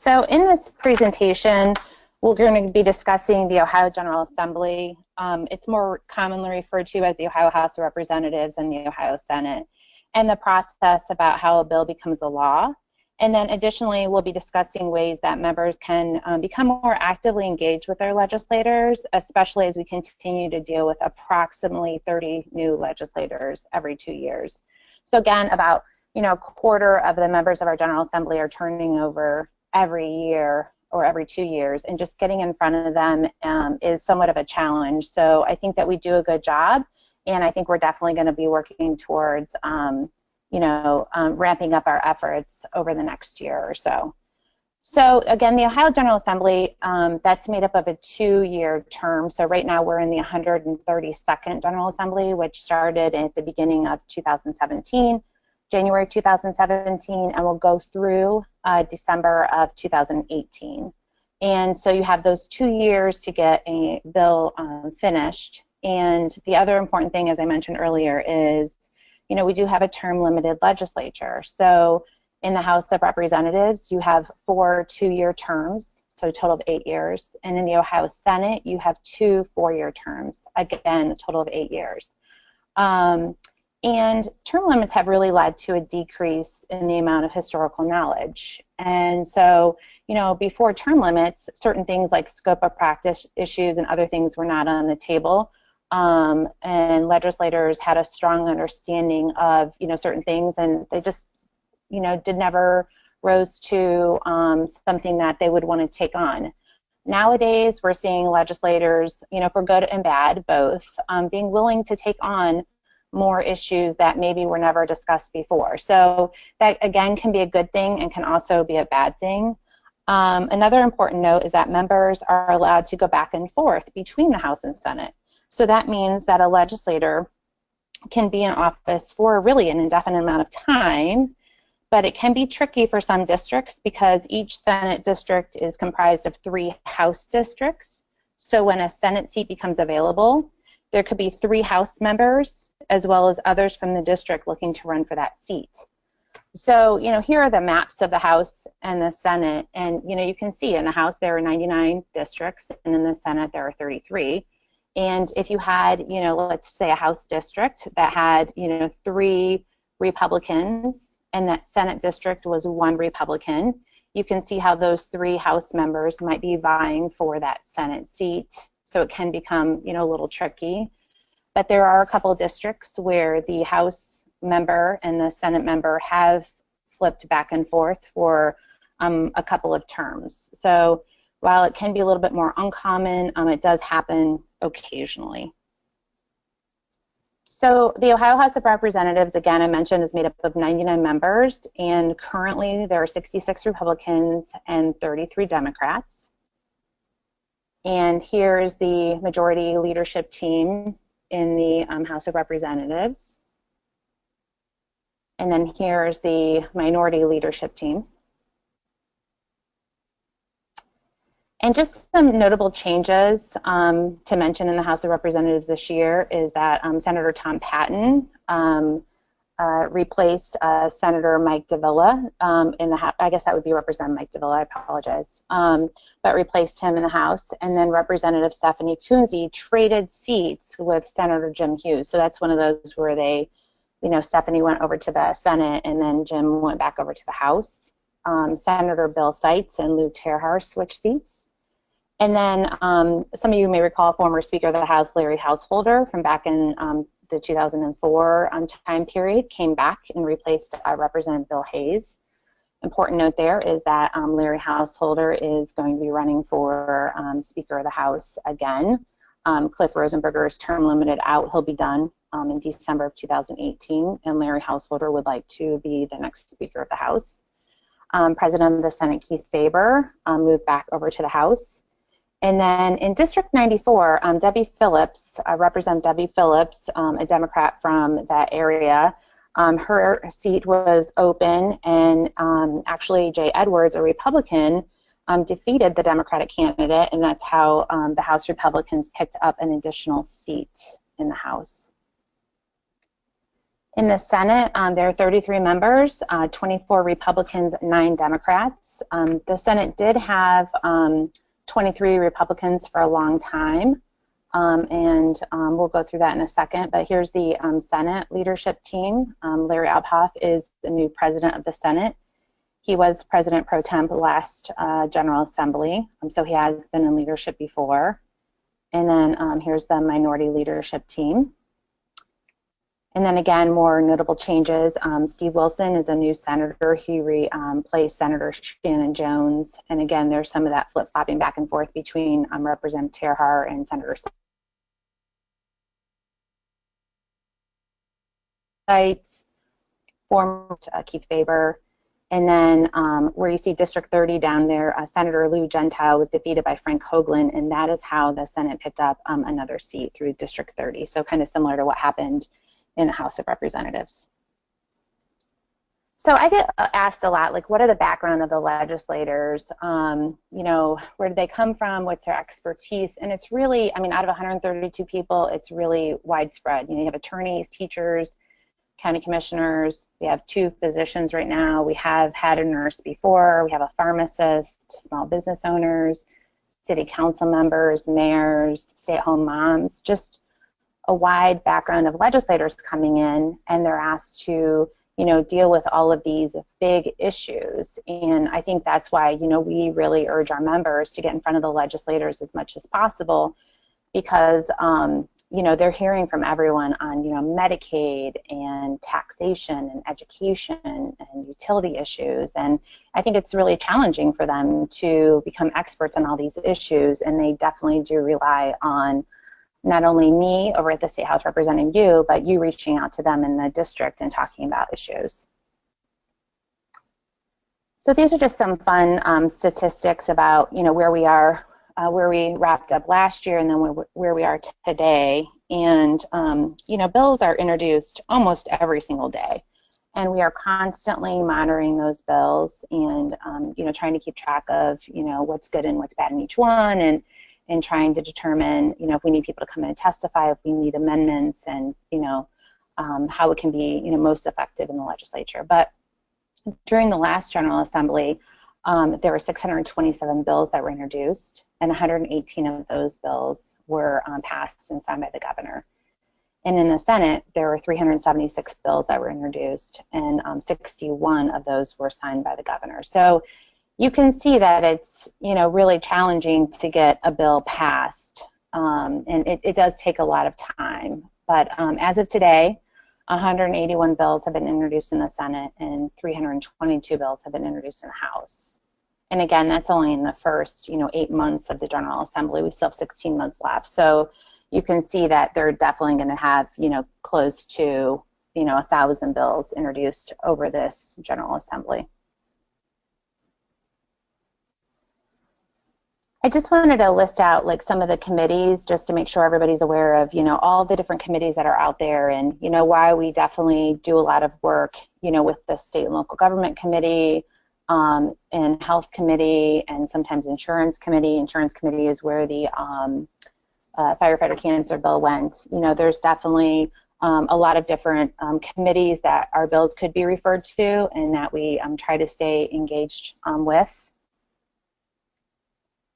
So in this presentation, we're going to be discussing the Ohio General Assembly. It's more commonly referred to as the Ohio House of Representatives and the Ohio Senate, and the process about how a bill becomes a law. And then additionally, we'll be discussing ways that members can become more actively engaged with their legislators, especially as we continue to deal with approximately 30 new legislators every 2 years. So again, about a quarter of the members of our General Assembly are turning over every year or every 2 years, and just getting in front of them is somewhat of a challenge. So I think that we do a good job, and I think we're definitely going to be working towards ramping up our efforts over the next year or so. So again, the Ohio General Assembly, that's made up of a 2-year term. So right now we're in the 132nd General Assembly, which started at the beginning of 2017, January 2017, and will go through December of 2018. And so you have those 2 years to get a bill finished. And the other important thing, as I mentioned earlier, is we do have a term-limited legislature. So in the House of Representatives, you have 4 2-year terms, so a total of 8 years. And in the Ohio Senate, you have 2 4-year terms, again, a total of 8 years. And term limits have really led to a decrease in the amount of historical knowledge. And so, before term limits, certain things like scope of practice issues and other things were not on the table. And legislators had a strong understanding of, certain things, and they just, never rose to something that they would want to take on. Nowadays, we're seeing legislators, for good and bad, both, being willing to take on more issues that maybe were never discussed before. So that, again, can be a good thing and can also be a bad thing. Another important note is that members are allowed to go back and forth between the House and Senate. So that means that a legislator can be in office for really an indefinite amount of time, but it can be tricky for some districts because each Senate district is comprised of 3 House districts. So when a Senate seat becomes available, there could be 3 House members as well as others from the district looking to run for that seat. So, here are the maps of the House and the Senate, and, you can see in the House there are 99 districts, and in the Senate there are 33. And if you had, let's say a House district that had, 3 Republicans, and that Senate district was 1 Republican, you can see how those 3 House members might be vying for that Senate seat. So it can become, a little tricky. But there are a couple of districts where the House member and the Senate member have flipped back and forth for a couple of terms. So while it can be a little bit more uncommon, it does happen occasionally. So the Ohio House of Representatives, again, I mentioned, is made up of 99 members, and currently there are 66 Republicans and 33 Democrats. And here's the majority leadership team in the House of Representatives. And then here's the minority leadership team. And just some notable changes to mention in the House of Representatives this year is that Senator Tom Patton replaced Senator Mike Davila in the House. I guess that would be Representative Mike Davila, I apologize, but replaced him in the House. And then Representative Stephanie Coonsey traded seats with Senator Jim Hughes. So that's one of those where they, Stephanie went over to the Senate and then Jim went back over to the House. Senator Bill Seitz and Lou Terhar switched seats. And then some of you may recall former Speaker of the House, Larry Householder, from back in the 2004 time period, came back and replaced Representative Bill Hayes. Important note there is that Larry Householder is going to be running for Speaker of the House again. Cliff Rosenberger's term limited out. He'll be done in December of 2018, and Larry Householder would like to be the next Speaker of the House. President of the Senate, Keith Faber, moved back over to the House. And then in District 94, Debbie Phillips, Representative Debbie Phillips, a Democrat from that area, her seat was open, and actually Jay Edwards, a Republican, defeated the Democratic candidate, and that's how the House Republicans picked up an additional seat in the House. In the Senate, there are 33 members, 24 Republicans, 9 Democrats. The Senate did have 23 Republicans for a long time, and we'll go through that in a second, but here's the Senate leadership team. Larry Obhoff is the new president of the Senate. He was president pro temp last General Assembly, so he has been in leadership before. And then here's the minority leadership team. And then again, more notable changes. Steve Wilson is a new senator. He replaced Senator Shannon Jones. And again, there's some of that flip-flopping back and forth between Representative Terhar and Senator Seitz, former Keith Faber. And then where you see District 30 down there, Senator Lou Gentile was defeated by Frank Hoagland, and that is how the Senate picked up another seat through District 30. So kind of similar to what happened in the House of Representatives. So I get asked a lot, like, what are the background of the legislators? You know, where do they come from? What's their expertise? And it's really, I mean, out of 132 people, it's really widespread. You know, you have attorneys, teachers, county commissioners. We have 2 physicians right now. We have had a nurse before. We have a pharmacist, small business owners, city council members, mayors, stay-at-home moms, just a wide background of legislators coming in, and they're asked to, you know, deal with all of these big issues. And I think that's why, you know, we really urge our members to get in front of the legislators as much as possible, because you know, they're hearing from everyone on, you know, Medicaid and taxation and education and utility issues. And I think it's really challenging for them to become experts on all these issues. And they definitely do rely on not only me over at the State House representing you, but you reaching out to them in the district and talking about issues. So these are just some fun statistics about, you know, where we are, where we wrapped up last year and then where we are today. And, you know, bills are introduced almost every single day. And we are constantly monitoring those bills and, you know, trying to keep track of, you know, what's good and what's bad in each one, and trying to determine, you know, if we need people to come in and testify, if we need amendments, and, you know, how it can be, you know, most effective in the legislature. But during the last General Assembly, there were 627 bills that were introduced, and 118 of those bills were passed and signed by the governor. And in the Senate, there were 376 bills that were introduced, and 61 of those were signed by the governor. So you can see that it's, you know, really challenging to get a bill passed, and it does take a lot of time. But as of today, 181 bills have been introduced in the Senate, and 322 bills have been introduced in the House. And again, that's only in the first, you know, 8 months of the General Assembly. We still have 16 months left. So you can see that they're definitely going to have, you know, close to, you know, 1,000 bills introduced over this General Assembly. I just wanted to list out like some of the committees just to make sure everybody's aware of, you know, all the different committees that are out there, and, you know, why we definitely do a lot of work, you know, with the State and Local Government Committee, and Health Committee, and sometimes Insurance Committee. Insurance Committee is where the firefighter cancer bill went. You know, there's definitely a lot of different committees that our bills could be referred to and that we try to stay engaged with.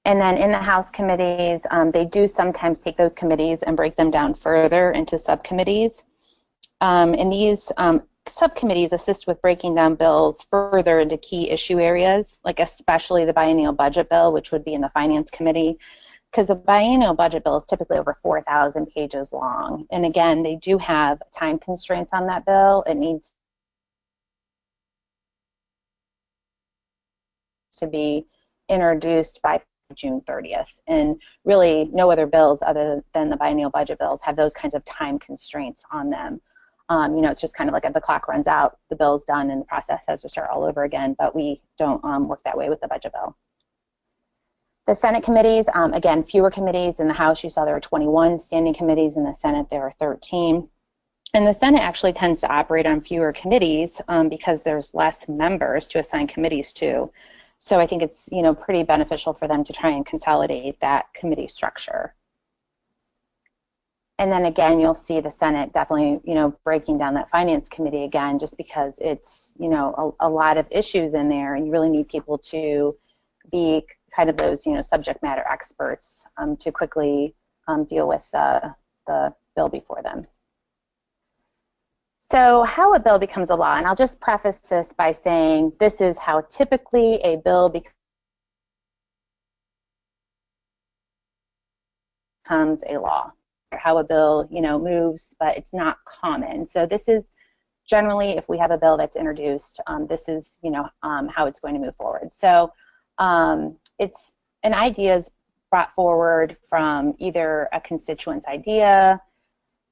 And then in the House committees, they do sometimes take those committees and break them down further into subcommittees. And these subcommittees assist with breaking down bills further into key issue areas, like especially the biennial budget bill, which would be in the Finance Committee, because the biennial budget bill is typically over 4,000 pages long. And again, they do have time constraints on that bill. It needs to be introduced by June 30th. And really no other bills other than the biennial budget bills have those kinds of time constraints on them. You know, it's just kind of like if the clock runs out, the bill's done and the process has to start all over again, but we don't work that way with the budget bill. The Senate committees, again, fewer committees. In the House, you saw there were 21 standing committees. In the Senate, there are 13. And the Senate actually tends to operate on fewer committees because there's less members to assign committees to. So I think it's, you know, pretty beneficial for them to try and consolidate that committee structure. And then again, you'll see the Senate definitely, breaking down that Finance Committee again, just because it's, a lot of issues in there, and you really need people to be kind of those, subject matter experts to quickly deal with the bill before them. So how a bill becomes a law, and I'll just preface this by saying this is how typically a bill becomes a law, or how a bill, moves, but it's not common. So this is generally, if we have a bill that's introduced, this is, how it's going to move forward. So it's an idea is brought forward from either a constituent's idea,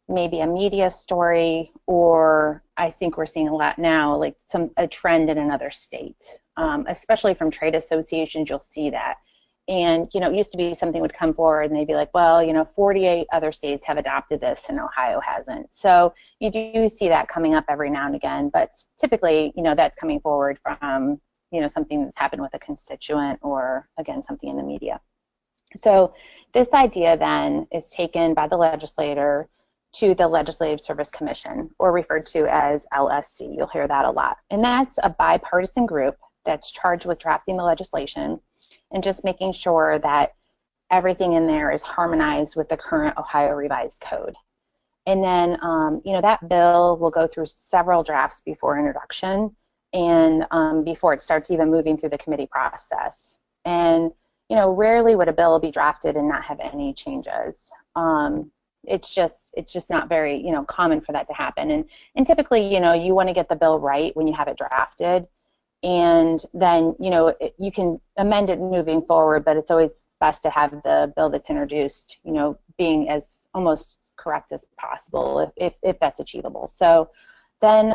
maybe a media story, or I think we're seeing a lot now, like a trend in another state, especially from trade associations, you'll see that. And, it used to be something would come forward and they'd be like, well, 48 other states have adopted this and Ohio hasn't. So you do see that coming up every now and again, but typically, that's coming forward from, something that's happened with a constituent or, again, something in the media. So this idea then is taken by the legislator to the Legislative Service Commission, or referred to as LSC. You'll hear that a lot. And that's a bipartisan group that's charged with drafting the legislation and just making sure that everything in there is harmonized with the current Ohio Revised Code. And then, that bill will go through several drafts before introduction and before it starts even moving through the committee process. And, rarely would a bill be drafted and not have any changes. It's just not very, common for that to happen. And typically, you want to get the bill right when you have it drafted. And then, you can amend it moving forward, but it's always best to have the bill that's introduced, being as almost correct as possible if that's achievable. So then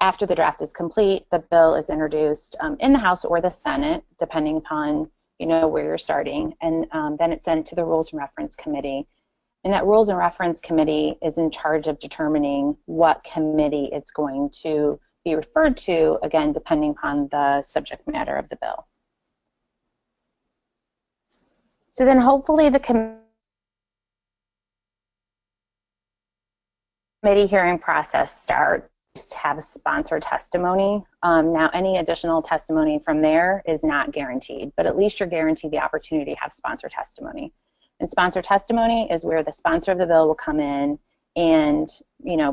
after the draft is complete, the bill is introduced in the House or the Senate, depending upon, where you're starting. And then it's sent to the Rules and Reference Committee. And that Rules and Reference Committee is in charge of determining what committee it's going to be referred to, again, depending upon the subject matter of the bill. So then hopefully the committee hearing process starts to have a sponsor testimony. Now, any additional testimony from there is not guaranteed, but at least you're guaranteed the opportunity to have sponsor testimony. And sponsor testimony is where the sponsor of the bill will come in and,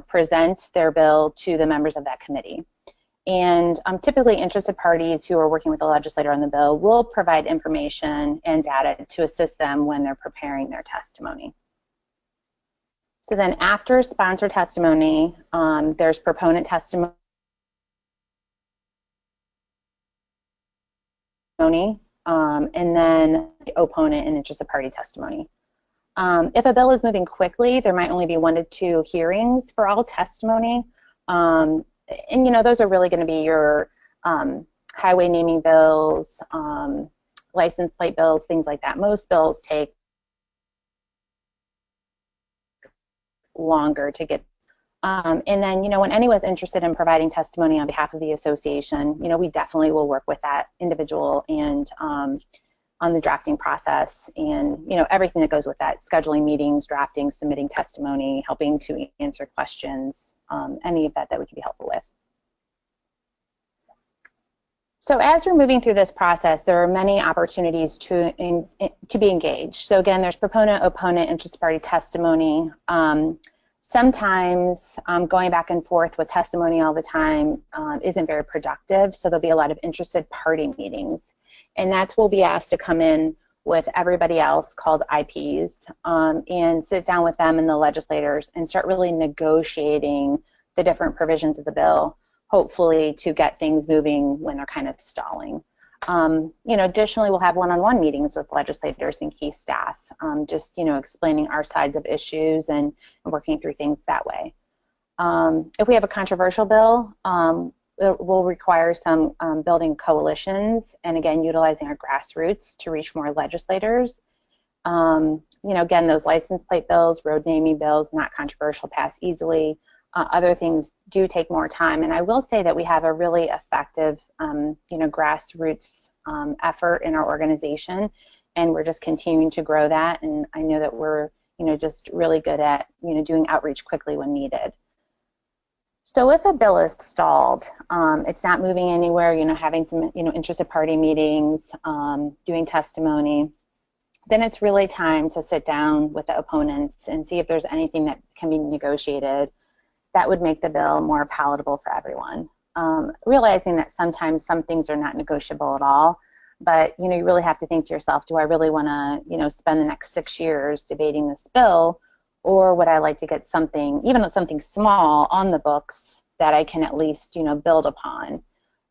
present their bill to the members of that committee. And typically interested parties who are working with the legislator on the bill will provide information and data to assist them when they're preparing their testimony. So then after sponsor testimony, there's proponent testimony, and then opponent and interested party testimony. If a bill is moving quickly, there might only be 1 to 2 hearings for all testimony. And those are really going to be your highway naming bills, license plate bills, things like that. Most bills take longer to get. And then, when anyone's interested in providing testimony on behalf of the association, we definitely will work with that individual and on the drafting process and, everything that goes with that, scheduling meetings, drafting, submitting testimony, helping to answer questions, any of that we can be helpful with. So as we're moving through this process, there are many opportunities to be engaged. So again, there's proponent, opponent, interested party testimony. Sometimes going back and forth with testimony all the time isn't very productive, so there'll be a lot of interested party meetings. And that's we'll be asked to come in with everybody else called IPs and sit down with them and the legislators and start really negotiating the different provisions of the bill, hopefully to get things moving when they're kind of stalling. Additionally, we'll have one-on-one meetings with legislators and key staff, just, explaining our sides of issues and working through things that way. If we have a controversial bill, it will require some building coalitions and, again, utilizing our grassroots to reach more legislators. Again, those license plate bills, road naming bills, not controversial, pass easily. Other things do take more time, and I will say that we have a really effective, grassroots effort in our organization, and we're just continuing to grow that. And I know that we're, just really good at, doing outreach quickly when needed. So if a bill is stalled, it's not moving anywhere, having some, interested party meetings, doing testimony, then it's really time to sit down with the opponents and see if there's anything that can be negotiated that would make the bill more palatable for everyone. Realizing that sometimes some things are not negotiable at all, but you really have to think to yourself, do I really want to spend the next 6 years debating this bill, or would I like to get something, even something small, on the books that I can at least build upon?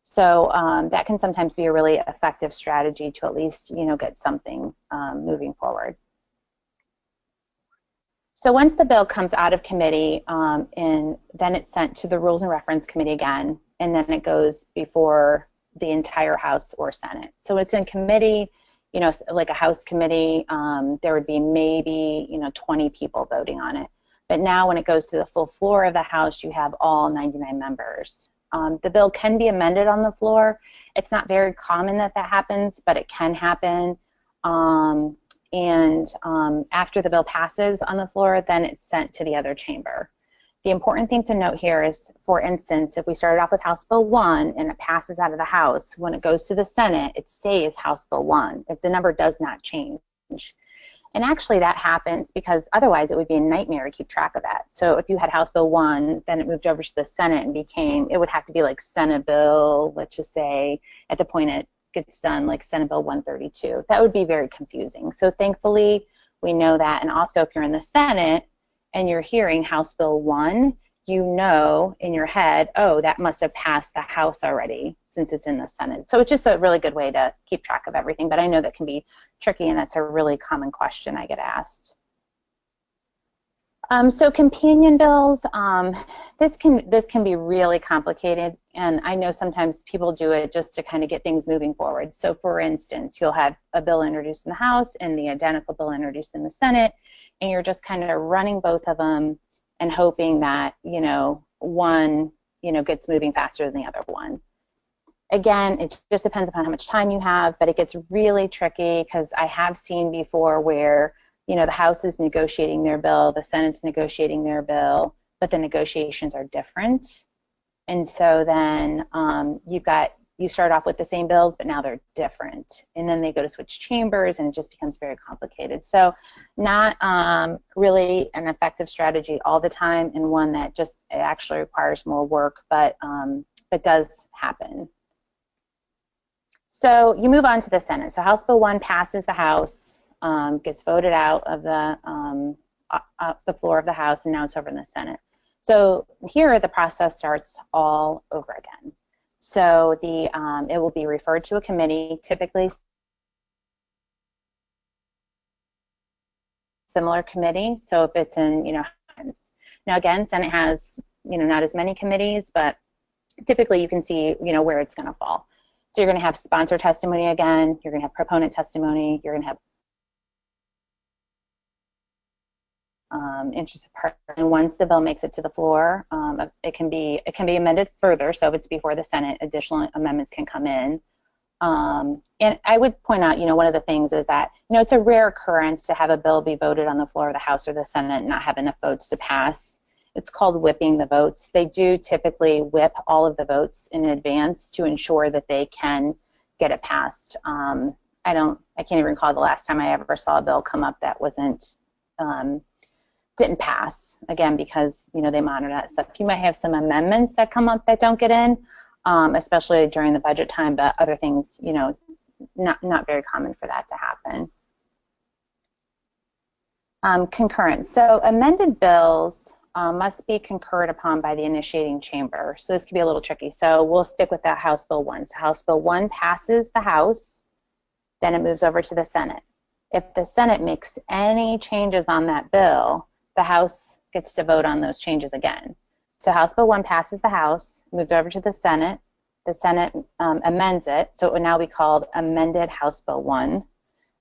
So that can sometimes be a really effective strategy to at least get something moving forward. So once the bill comes out of committee, and then it's sent to the Rules and Reference Committee again, and then it goes before the entire House or Senate. So it's in committee, like a House committee, there would be maybe 20 people voting on it. But now when it goes to the full floor of the House, you have all 99 members. The bill can be amended on the floor. It's not very common that that happens, but it can happen. After the bill passes on the floor, then it's sent to the other chamber. The important thing to note here is, for instance, if we started off with House Bill 1 and it passes out of the House, when it goes to the Senate, it stays House Bill 1. The number does not change. And actually that happens because otherwise it would be a nightmare to keep track of that. So if you had House Bill 1, then it moved over to the Senate and it would have to be like Senate Bill, let's just say, at the point it gets done, like Senate Bill 132. That would be very confusing. So thankfully we know that. And also if you're in the Senate and you're hearing House Bill 1, in your head, oh, that must have passed the House already since it's in the Senate. So it's just a really good way to keep track of everything. But I know that can be tricky, and that's a really common question I get asked. So companion bills, this can be really complicated, and I know sometimes people do it just to kind of get things moving forward. So for instance, you'll have a bill introduced in the House and the identical bill introduced in the Senate, and you're just kind of running both of them and hoping that one gets moving faster than the other one. Again, it just depends upon how much time you have, but it gets really tricky because I have seen before where the House is negotiating their bill, the Senate's negotiating their bill, but the negotiations are different. And so then you start off with the same bills, but now they're different. And then they go to switch chambers, and it just becomes very complicated. So not really an effective strategy all the time, and one that it actually requires more work, but does happen. So you move on to the Senate. So House Bill 1 passes the House, gets voted out of the floor of the House, and now it's over in the Senate. So here the process starts all over again. So it will be referred to a committee, typically similar committee. So if it's in, now again, Senate has, not as many committees, but typically you can see, where it's going to fall. So you're going to have sponsor testimony again, you're going to have proponent testimony, you're going to have interested party. And once the bill makes it to the floor, it can be amended further. So if it's before the Senate, additional amendments can come in. And I would point out, one of the things is that, it's a rare occurrence to have a bill be voted on the floor of the House or the Senate and not have enough votes to pass. It's called whipping the votes. They do typically whip all of the votes in advance to ensure that they can get it passed. I can't even recall the last time I ever saw a bill come up that didn't pass, again, because they monitor that stuff. You might have some amendments that come up that don't get in, especially during the budget time, but other things, not very common for that to happen. Concurrence. So amended bills must be concurred upon by the initiating chamber. So this could be a little tricky. So we'll stick with that House Bill 1. So House Bill 1 passes the House, then it moves over to the Senate. If the Senate makes any changes on that bill, the House gets to vote on those changes again. So House Bill 1 passes the House, moved over to the Senate amends it, so it would now be called amended House Bill 1.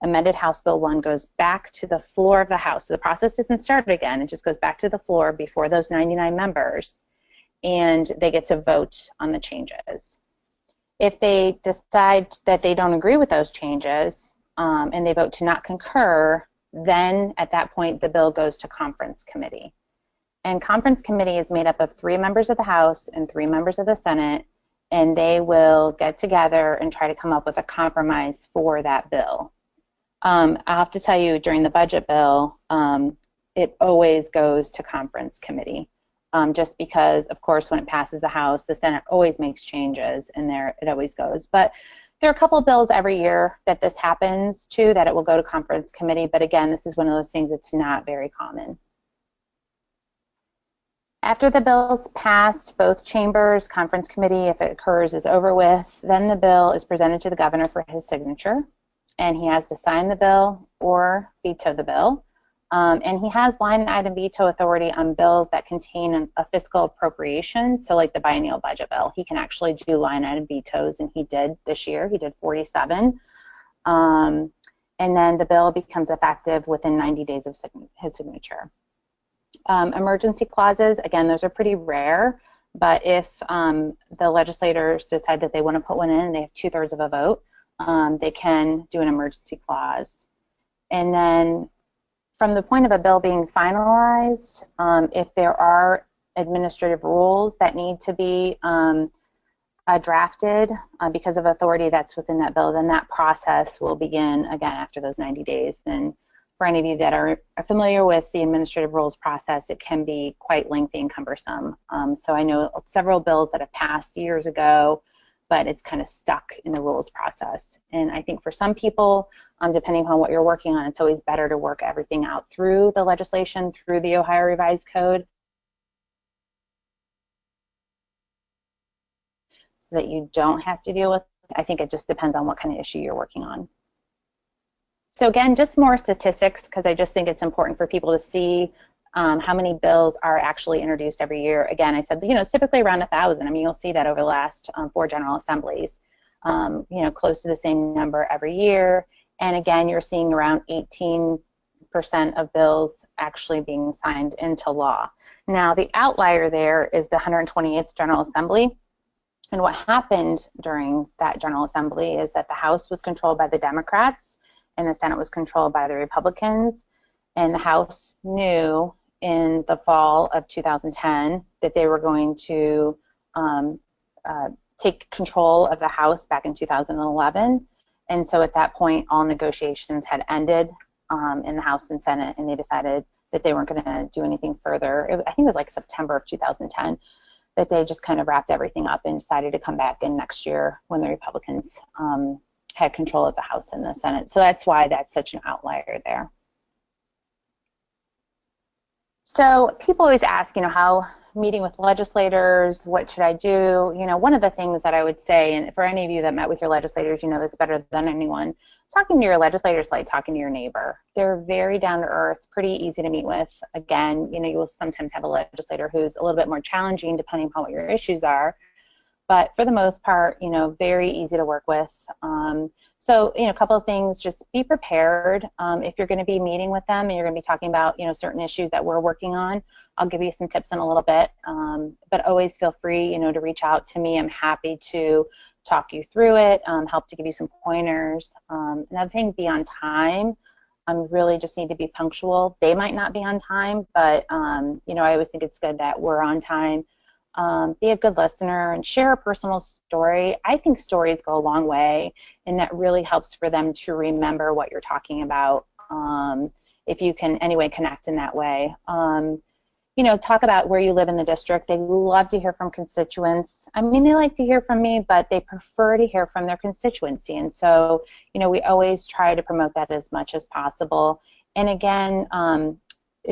Amended House Bill 1 goes back to the floor of the House. So the process doesn't start again, it just goes back to the floor before those 99 members, and they get to vote on the changes. If they decide that they don't agree with those changes, and they vote to not concur, Then at that point, the bill goes to conference committee. And conference committee is made up of 3 members of the House and 3 members of the Senate, and they will get together and try to come up with a compromise for that bill. I have to tell you, during the budget bill, it always goes to conference committee, just because, of course, when it passes the House, the Senate always makes changes, and there it always goes. But there are a couple of bills every year that this happens to, that it will go to conference committee, but again, this is one of those things that's not very common. After the bill's passed, both chambers, conference committee, if it occurs, is over with, then the bill is presented to the governor for his signature, and he has to sign the bill or veto the bill. And he has line item veto authority on bills that contain a fiscal appropriation, so like the biennial budget bill. He can actually do line item vetoes, and he did this year. He did 47. And then the bill becomes effective within 90 days of his signature. Emergency clauses, again, those are pretty rare, but if the legislators decide that they want to put one in and they have 2/3 of a vote, they can do an emergency clause. And then from the point of a bill being finalized, if there are administrative rules that need to be drafted because of authority that's within that bill, then that process will begin again after those 90 days. And for any of you that are familiar with the administrative rules process, it can be quite lengthy and cumbersome. So I know several bills that have passed years ago, but it's kind of stuck in the rules process. And I think for some people, depending on what you're working on, it's always better to work everything out through the legislation, through the Ohio Revised Code, so that you don't have to deal with it. I think it just depends on what kind of issue you're working on. So again, just more statistics, because I just think it's important for people to see how many bills are actually introduced every year. Again, I said, it's typically around 1,000. I mean, you'll see that over the last 4 general assemblies, close to the same number every year. And again, you're seeing around 18% of bills actually being signed into law. Now, the outlier there is the 128th General Assembly. And what happened during that General Assembly is that the House was controlled by the Democrats and the Senate was controlled by the Republicans. And the House knew in the fall of 2010 that they were going to take control of the House back in 2011. And so at that point, all negotiations had ended in the House and Senate, and they decided that they weren't going to do anything further. I think it was like September of 2010 that they just kind of wrapped everything up and decided to come back in next year when the Republicans had control of the House and the Senate. So that's why that's such an outlier there. So people always ask, how meeting with legislators, what should I do? One of the things that I would say, and for any of you that met with your legislators, you know this better than anyone, talking to your legislators like talking to your neighbor. They're very down to earth, pretty easy to meet with. Again, you will sometimes have a legislator who's a little bit more challenging depending on what your issues are. But for the most part, very easy to work with. So, a couple of things, just be prepared. If you're going to be meeting with them and you're going to be talking about, certain issues that we're working on, I'll give you some tips in a little bit. But always feel free, to reach out to me. I'm happy to talk you through it, help to give you some pointers. Another thing, be on time. Really just need to be punctual. They might not be on time, but, I always think it's good that we're on time. Be a good listener and share a personal story. I think stories go a long way, and that really helps for them to remember what you're talking about, if you can anyway connect in that way. Talk about where you live in the district. They love to hear from constituents. I mean, they like to hear from me, but they prefer to hear from their constituency. And so, we always try to promote that as much as possible. And again,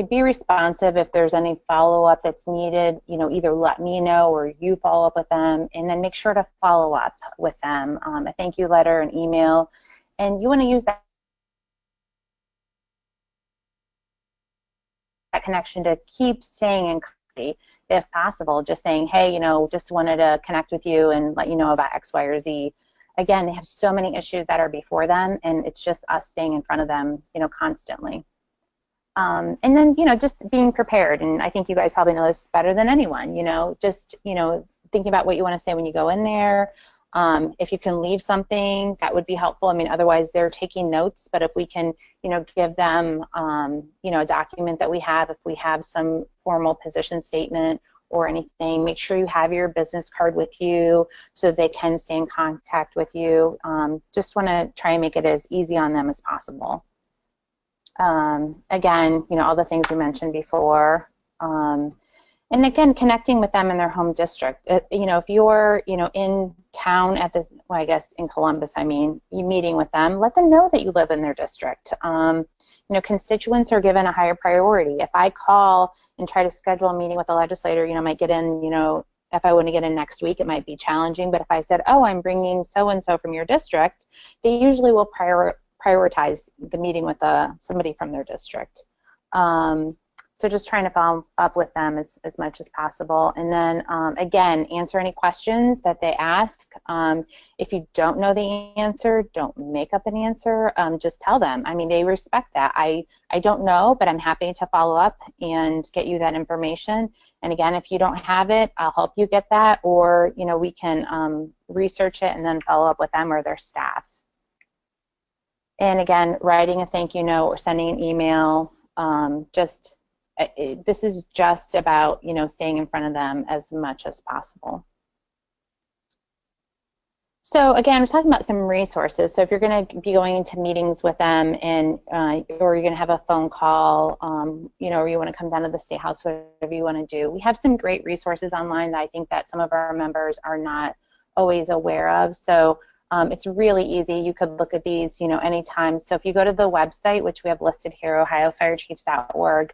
be responsive if there's any follow-up that's needed. Either let me know or you follow up with them, and then make sure to follow up with them. A thank you letter, an email, and you want to use that connection to keep staying in contact, if possible. Just saying, hey, just wanted to connect with you and let you know about X, Y, or Z. Again, they have so many issues that are before them, and it's just us staying in front of them, constantly. And then, just being prepared. And I think you guys probably know this better than anyone, just, thinking about what you want to say when you go in there, If you can leave something, that would be helpful. I mean, otherwise they're taking notes, but if we can, give them, a document that we have, if we have some formal position statement or anything, make sure you have your business card with you so they can stay in contact with you. Just want to try and make it as easy on them as possible. Again, all the things we mentioned before. And again, connecting with them in their home district. If you're, in town at this, well, I guess in Columbus, you meeting with them, let them know that you live in their district. Constituents are given a higher priority. If I call and try to schedule a meeting with a legislator, I might get in, if I want to get in next week, it might be challenging. But if I said, oh, I'm bringing so-and-so from your district, they usually will prioritize the meeting with somebody from their district. So just trying to follow up with them as much as possible. And then, again, answer any questions that they ask. If you don't know the answer, don't make up an answer. Just tell them. They respect that. I don't know, but I'm happy to follow up and get you that information. And again, if you don't have it, I'll help you get that. Or, we can research it and then follow up with them or their staff. And again, writing a thank you note or sending an email, this is just about, staying in front of them as much as possible. So again, we're talking about some resources. So if you're going to be going into meetings with them and or you're going to have a phone call, or you want to come down to the State House, whatever you want to do, we have some great resources online that I think that some of our members are not always aware of. So it's really easy. You could look at these, anytime. So if you go to the website, which we have listed here, ohiofirechiefs.org,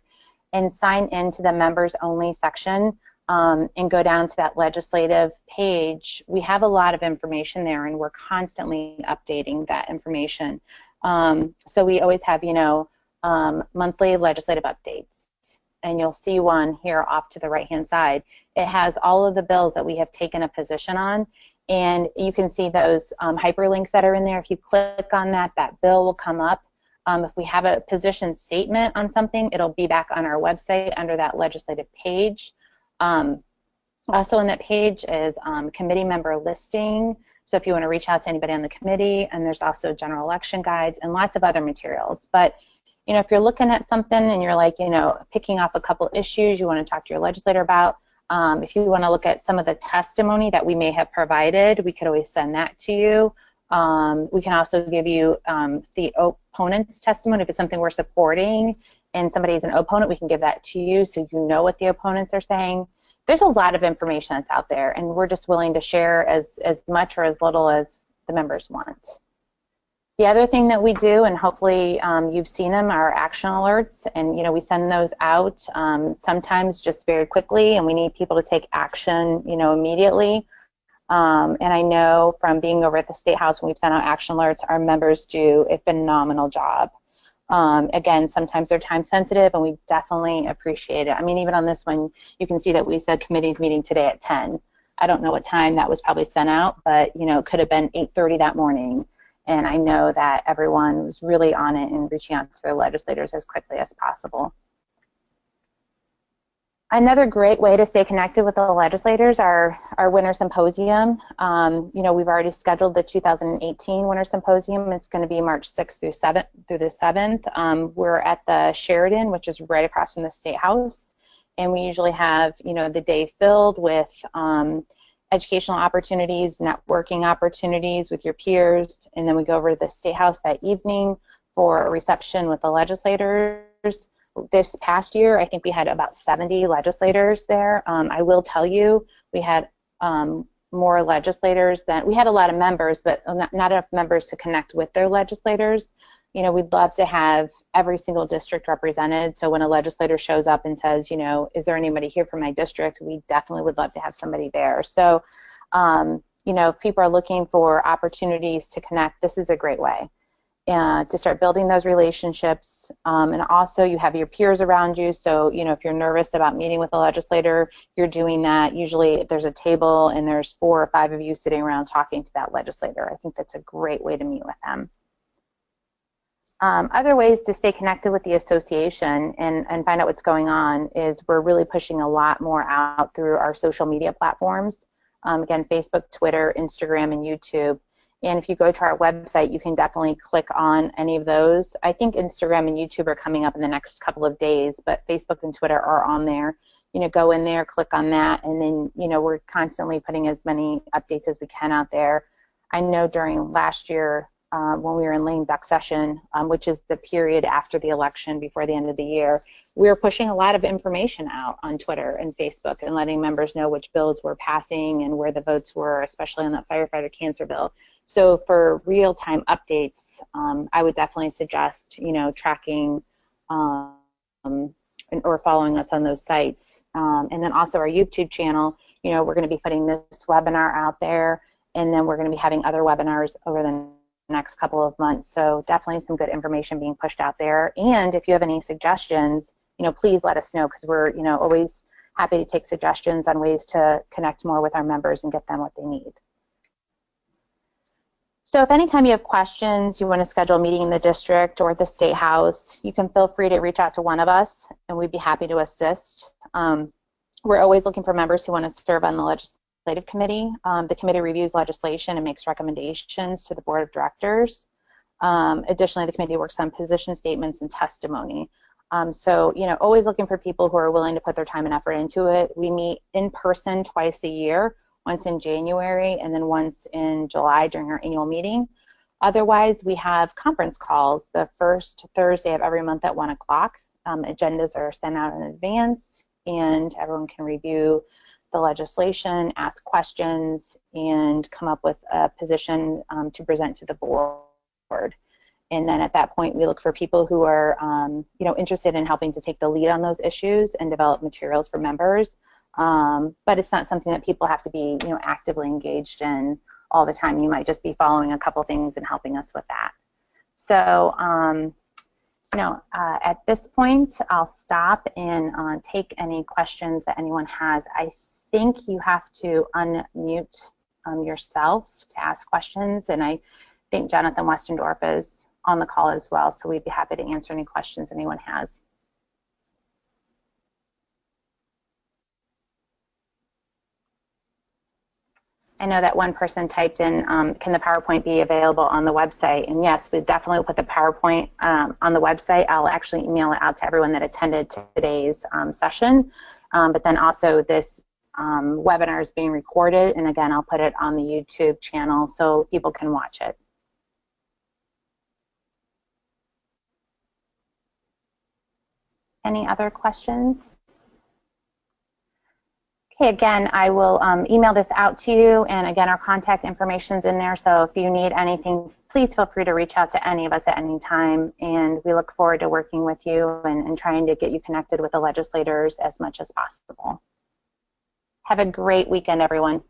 and sign into the members only section and go down to that legislative page, we have a lot of information there and we're constantly updating that information. So we always have, monthly legislative updates, and you'll see one here off to the right-hand side. It has all of the bills that we have taken a position on, and you can see those hyperlinks that are in there. If you click on that, that bill will come up. If we have a position statement on something, it'll be back on our website under that legislative page. Also on that page is committee member listing. So if you want to reach out to anybody on the committee, and there's also general election guides and lots of other materials. But if you're looking at something and you're like, picking off a couple issues you want to talk to your legislator about, if you want to look at some of the testimony that we may have provided, we could always send that to you. We can also give you the opponent's testimony. If it's something we're supporting and somebody's an opponent, we can give that to you so you know what the opponents are saying. There's a lot of information that's out there, and we're just willing to share as much or as little as the members want. The other thing that we do, and hopefully you've seen them, are action alerts, and we send those out sometimes just very quickly, and we need people to take action immediately. And I know from being over at the State House when we've sent out action alerts, our members do a phenomenal job. Again, sometimes they're time sensitive, and we definitely appreciate it. Even on this one, you can see that we said committee's meeting today at 10. I don't know what time that was probably sent out, but it could have been 8:30 that morning. And I know that everyone was really on it and reaching out to their legislators as quickly as possible. Another great way to stay connected with the legislators are our Winter Symposium. We've already scheduled the 2018 Winter Symposium. It's going to be March 6th through the 7th. We're at the Sheridan, which is right across from the State House, and we usually have the day filled with educational opportunities, networking opportunities with your peers, and then we go over to the State House that evening for a reception with the legislators. This past year, I think we had about 70 legislators there. I will tell you, we had more legislators than, we had a lot of members, but not enough members to connect with their legislators. We'd love to have every single district represented. So when a legislator shows up and says, is there anybody here from my district, we definitely would love to have somebody there. So, if people are looking for opportunities to connect, this is a great way. To start building those relationships, and also you have your peers around you, so if you're nervous about meeting with a legislator, you're doing that. Usually there's a table and there's 4 or 5 of you sitting around talking to that legislator. I think that's a great way to meet with them. Other ways to stay connected with the association and find out what's going on is we're really pushing a lot more out through our social media platforms. Again, Facebook, Twitter, Instagram, and YouTube. And if you go to our website, you can definitely click on any of those. I think Instagram and YouTube are coming up in the next couple of days, but Facebook and Twitter are on there. Go in there, click on that, and then, we're constantly putting as many updates as we can out there. I know during last year, when we were in lame duck session, which is the period after the election before the end of the year, we were pushing a lot of information out on Twitter and Facebook and letting members know which bills were passing and where the votes were, especially on that firefighter cancer bill. So for real-time updates, I would definitely suggest, tracking or following us on those sites. And then also our YouTube channel, we're going to be putting this webinar out there, and then we're going to be having other webinars over the next couple of months. So definitely some good information being pushed out there. And if you have any suggestions, please let us know, because we're, always happy to take suggestions on ways to connect more with our members and get them what they need. So if anytime you have questions, you want to schedule a meeting in the district or at the State House, you can feel free to reach out to one of us, and we'd be happy to assist. We're always looking for members who want to serve on the Legislative Committee. The committee reviews legislation and makes recommendations to the Board of Directors. Additionally, the committee works on position statements and testimony. So, always looking for people who are willing to put their time and effort into it. We meet in person twice a year, once in January and then once in July during our annual meeting. Otherwise, we have conference calls the first Thursday of every month at 1 o'clock. Agendas are sent out in advance, and everyone can review the legislation, ask questions, and come up with a position to present to the board. And then at that point, we look for people who are, interested in helping to take the lead on those issues and develop materials for members. But it's not something that people have to be, actively engaged in all the time. You might just be following a couple things and helping us with that. So, at this point, I'll stop and take any questions that anyone has. I think you have to unmute yourself to ask questions, and I think Jonathan Westendorp is on the call as well, so we'd be happy to answer any questions anyone has. I know that one person typed in, can the PowerPoint be available on the website? And yes, we definitely put the PowerPoint on the website. I'll actually email it out to everyone that attended today's session. But then also this webinar is being recorded, and again, I'll put it on the YouTube channel so people can watch it. Any other questions? Okay, again, I will email this out to you, and again, our contact information is in there, so if you need anything, please feel free to reach out to any of us at any time, and we look forward to working with you and trying to get you connected with the legislators as much as possible. Have a great weekend, everyone.